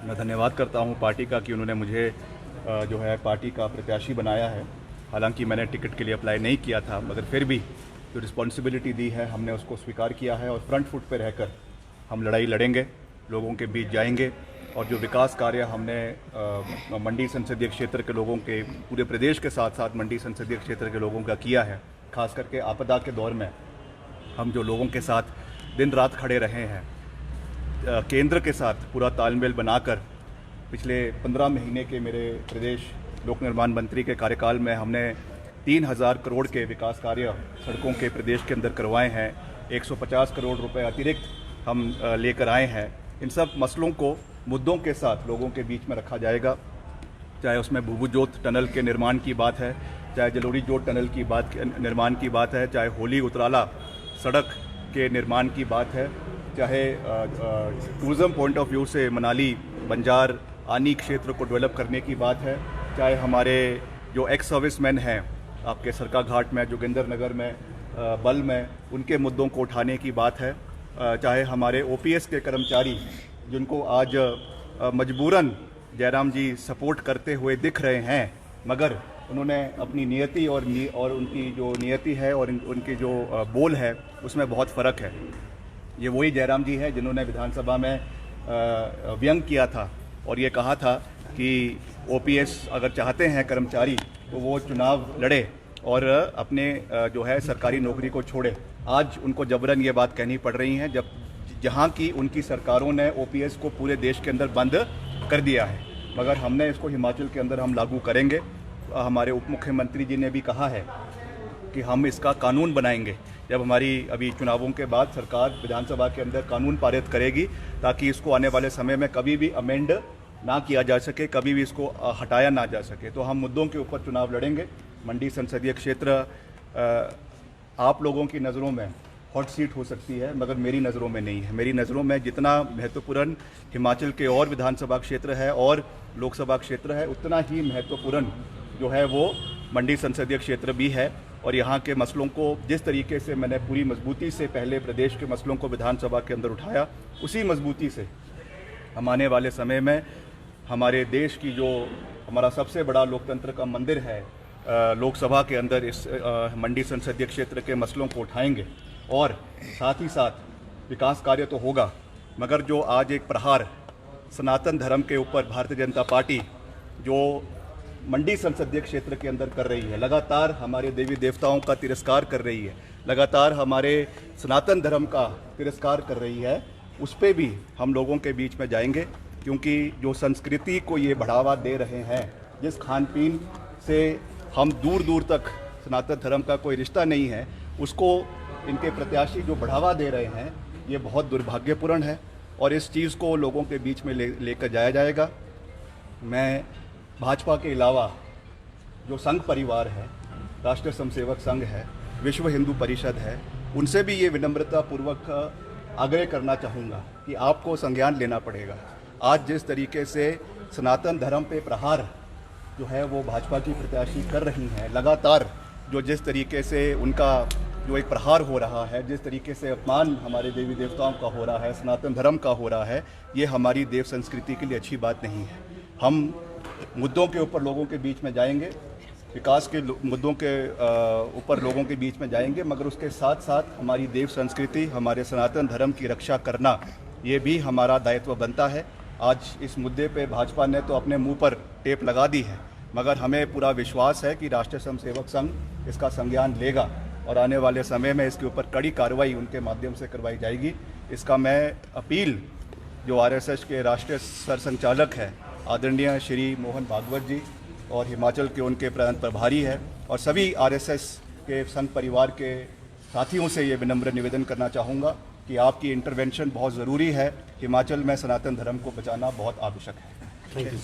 मैं धन्यवाद करता हूं पार्टी का कि उन्होंने मुझे जो है पार्टी का प्रत्याशी बनाया है। हालांकि मैंने टिकट के लिए अप्लाई नहीं किया था, मगर फिर भी जो रिस्पॉन्सिबिलिटी दी है हमने उसको स्वीकार किया है और फ्रंट फुट पर रहकर हम लड़ाई लड़ेंगे, लोगों के बीच जाएंगे और जो विकास कार्य हमने मंडी संसदीय क्षेत्र के लोगों के, पूरे प्रदेश के साथ साथ मंडी संसदीय क्षेत्र के लोगों का किया है, खास करके आपदा के दौर में हम जो लोगों के साथ दिन रात खड़े रहे हैं, केंद्र के साथ पूरा तालमेल बनाकर पिछले 15 महीने के मेरे प्रदेश लोक निर्माण मंत्री के कार्यकाल में हमने 3000 करोड़ के विकास कार्य सड़कों के प्रदेश के अंदर करवाए हैं। 150 करोड़ रुपए अतिरिक्त हम लेकर आए हैं। इन सब मसलों को, मुद्दों के साथ लोगों के बीच में रखा जाएगा, चाहे उसमें भूभू जोत टनल के निर्माण की बात है, चाहे जलोड़ी जोत टनल की निर्माण की बात है, चाहे होली उतराला सड़क के निर्माण की बात है, चाहे टूरिज़्म पॉइंट ऑफ व्यू से मनाली बंजार आनी क्षेत्र को डेवलप करने की बात है, चाहे हमारे जो एक्स सर्विसमैन हैं आपके सरका घाट में, जोगिंदर नगर में, बल में, उनके मुद्दों को उठाने की बात है, चाहे हमारे ओपीएस के कर्मचारी जिनको आज मजबूरन जयराम जी सपोर्ट करते हुए दिख रहे हैं, मगर उन्होंने अपनी नियति और उनकी जो नियति है और उनकी जो बोल है उसमें बहुत फ़र्क है। ये वही जयराम जी है जिन्होंने विधानसभा में व्यंग किया था और ये कहा था कि ओपीएस अगर चाहते हैं कर्मचारी तो वो चुनाव लड़े और अपने जो है सरकारी नौकरी को छोड़े। आज उनको जबरन ये बात कहनी पड़ रही है जहां की उनकी सरकारों ने ओपीएस को पूरे देश के अंदर बंद कर दिया है, मगर हमने इसको हिमाचल के अंदर हम लागू करेंगे। हमारे उप मुख्यमंत्री जी ने भी कहा है कि हम इसका कानून बनाएंगे जब हमारी अभी चुनावों के बाद सरकार विधानसभा के अंदर कानून पारित करेगी, ताकि इसको आने वाले समय में कभी भी अमेंड ना किया जा सके, कभी भी इसको हटाया ना जा सके। तो हम मुद्दों के ऊपर चुनाव लड़ेंगे। मंडी संसदीय क्षेत्र आप लोगों की नज़रों में हॉट सीट हो सकती है, मगर मेरी नज़रों में नहीं है। मेरी नज़रों में जितना महत्वपूर्ण हिमाचल के और विधानसभा क्षेत्र है और लोकसभा क्षेत्र है, उतना ही महत्वपूर्ण जो है वो मंडी संसदीय क्षेत्र भी है। और यहाँ के मसलों को जिस तरीके से मैंने पूरी मजबूती से पहले प्रदेश के मसलों को विधानसभा के अंदर उठाया, उसी मजबूती से हम आने वाले समय में हमारे देश की जो हमारा सबसे बड़ा लोकतंत्र का मंदिर है लोकसभा के अंदर, इस मंडी संसदीय क्षेत्र के मसलों को उठाएंगे। और साथ ही साथ विकास कार्य तो होगा, मगर जो आज एक प्रहार सनातन धर्म के ऊपर भारतीय जनता पार्टी जो मंडी संसदीय क्षेत्र के अंदर कर रही है, लगातार हमारे देवी देवताओं का तिरस्कार कर रही है, लगातार हमारे सनातन धर्म का तिरस्कार कर रही है, उस पर भी हम लोगों के बीच में जाएंगे। क्योंकि जो संस्कृति को ये बढ़ावा दे रहे हैं, जिस खान पीन से हम दूर दूर तक सनातन धर्म का कोई रिश्ता नहीं है, उसको इनके प्रत्याशी जो बढ़ावा दे रहे हैं, ये बहुत दुर्भाग्यपूर्ण है और इस चीज़ को लोगों के बीच में लेकर जाया जाएगा। मैं भाजपा के अलावा जो संघ परिवार है, राष्ट्रीय स्वयंसेवक संघ है, विश्व हिंदू परिषद है, उनसे भी ये विनम्रतापूर्वक आग्रह करना चाहूँगा कि आपको संज्ञान लेना पड़ेगा। आज जिस तरीके से सनातन धर्म पे प्रहार जो है वो भाजपा की प्रत्याशी कर रही हैं, लगातार जो जिस तरीके से उनका जो एक प्रहार हो रहा है, जिस तरीके से अपमान हमारे देवी देवताओं का हो रहा है, सनातन धर्म का हो रहा है, ये हमारी देव संस्कृति के लिए अच्छी बात नहीं है। हम मुद्दों के ऊपर लोगों के बीच में जाएंगे, विकास के मुद्दों के ऊपर लोगों के बीच में जाएंगे, मगर उसके साथ साथ हमारी देव संस्कृति, हमारे सनातन धर्म की रक्षा करना, ये भी हमारा दायित्व बनता है। आज इस मुद्दे पे भाजपा ने तो अपने मुंह पर टेप लगा दी है, मगर हमें पूरा विश्वास है कि राष्ट्रीय स्वयंसेवक संघ इसका संज्ञान लेगा और आने वाले समय में इसके ऊपर कड़ी कार्रवाई उनके माध्यम से करवाई जाएगी। इसका मैं अपील जो आरएसएस के राष्ट्रीय सरसंचालक है आदरणीय श्री मोहन भागवत जी और हिमाचल के उनके प्रांत प्रभारी है और सभी आरएसएस के संघ परिवार के साथियों से ये विनम्र निवेदन करना चाहूँगा कि आपकी इंटरवेंशन बहुत ज़रूरी है। हिमाचल में सनातन धर्म को बचाना बहुत आवश्यक है। Thank you.